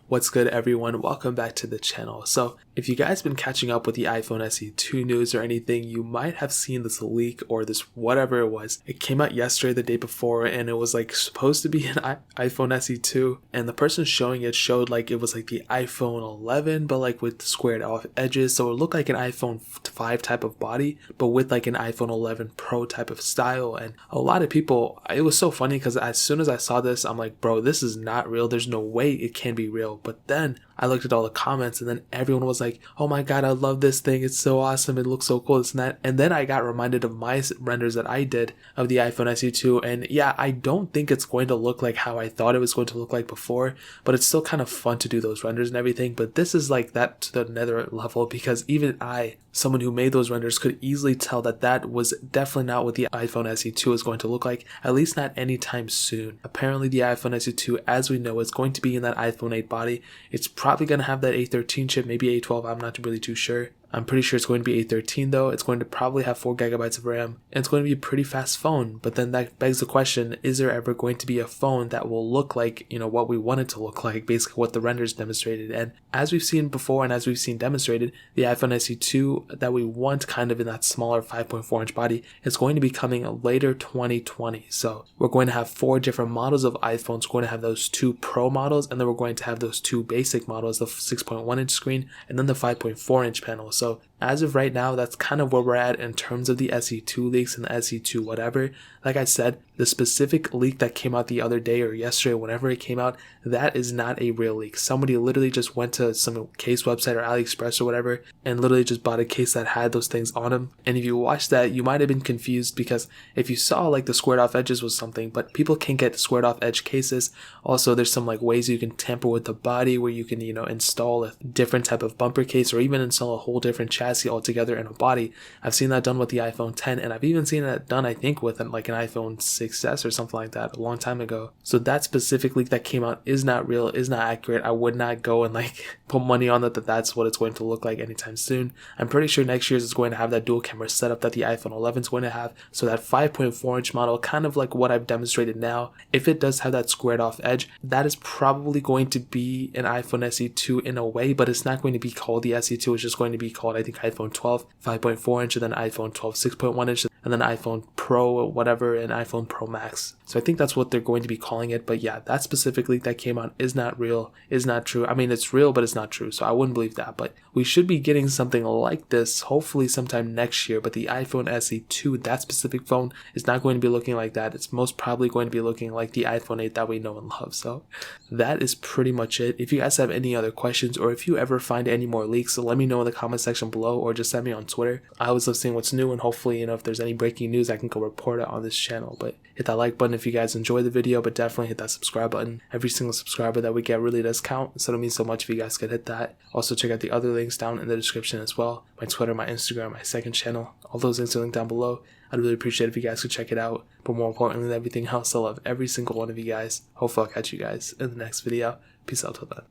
What's good, everyone? Welcome back to the channel. So if you guys been catching up with the iPhone SE 2 news or anything, you might have seen this leak or this whatever it was. It came out yesterday, the day before, and it was like supposed to be an iPhone SE 2, and the person showing it showed like it was like the iPhone 11 but like with squared off edges, so it looked like an iPhone 5 type of body but with like an iPhone 11 Pro type of style. And a lot of people, it was so funny because as soon as I saw this, I'm like, bro, this is not real. There's no way it can be real. But then I looked at all the comments and then everyone was like, oh my god, I love this thing, it's so awesome, it looks so cool, this and that. And then I got reminded of my renders that I did of the iPhone SE 2, and yeah, I don't think it's going to look like how I thought it was going to look like before, but it's still kind of fun to do those renders and everything. But this is like that to the nether level, because even I, someone who made those renders, could easily tell that that was definitely not what the iPhone SE 2 is going to look like, at least not anytime soon. Apparently the iPhone SE 2, as we know, is going to be in that iPhone 8 body. It's probably going to have that A13 chip, maybe A12, I'm not really too sure. I'm pretty sure it's going to be A13 though. It's going to probably have 4GB of RAM, and it's going to be a pretty fast phone. But then that begs the question, is there ever going to be a phone that will look like, what we want it to look like, basically what the renders demonstrated? And as we've seen before and as we've seen demonstrated, the iPhone SE 2 that we want kind of in that smaller 5.4 inch body is going to be coming later 2020. So we're going to have 4 different models of iPhones. We're going to have those 2 Pro models, and then we're going to have those 2 basic models, the 6.1 inch screen and then the 5.4 inch panel. So as of right now, that's kind of where we're at in terms of the SE2 leaks and the SE2 whatever. Like I said, the specific leak that came out the other day or yesterday, whenever it came out, that is not a real leak. Somebody literally just went to some case website or AliExpress or whatever and literally just bought a case that had those things on them. And if you watched that, you might have been confused, because if you saw like the squared off edges was something, but people can't get squared off edge cases. Also, there's some like ways you can tamper with the body where you can, install a different type of bumper case or even install a whole different chassis altogether in a body. I've seen that done with the iPhone 10, and I've even seen that done, I think, with like an iPhone 6s or something like that a long time ago. So that specific leak that came out is not real, is not accurate. I would not go and like put money on that that's what it's going to look like anytime soon. I'm pretty sure next year's is going to have that dual camera setup that the iPhone 11 is going to have. So that 5.4 inch model, kind of like what I've demonstrated now, if it does have that squared off edge, that is probably going to be an iPhone SE 2 in a way, but it's not going to be called the SE 2. It's just going to be called, I think, iPhone 12 5.4 inch, and then iPhone 12 6.1 inch, and then iPhone Pro or whatever, and iPhone Pro Max. So I think that's what they're going to be calling it. But yeah, that specific leak that came out is not real, is not true. I mean, it's real, but it's not true. So I wouldn't believe that. But we should be getting something like this hopefully sometime next year. But the iPhone SE 2, that specific phone, is not going to be looking like that. It's most probably going to be looking like the iPhone 8 that we know and love. So that is pretty much it. If you guys have any other questions, or if you ever find any more leaks, so let me know in the comment section below, or just send me on Twitter. I always love seeing what's new, and hopefully, if there's any breaking news, I can go report it on this channel. But hit that like button if you guys enjoy the video, but definitely hit that subscribe button. Every single subscriber that we get really does count, so it means so much if you guys could hit that. Also, check out the other links down in the description as well. My Twitter, my Instagram, my second channel. All those links are linked down below. I'd really appreciate it if you guys could check it out. But more importantly than everything else, I love every single one of you guys. Hopefully I'll catch you guys in the next video. Peace out till then.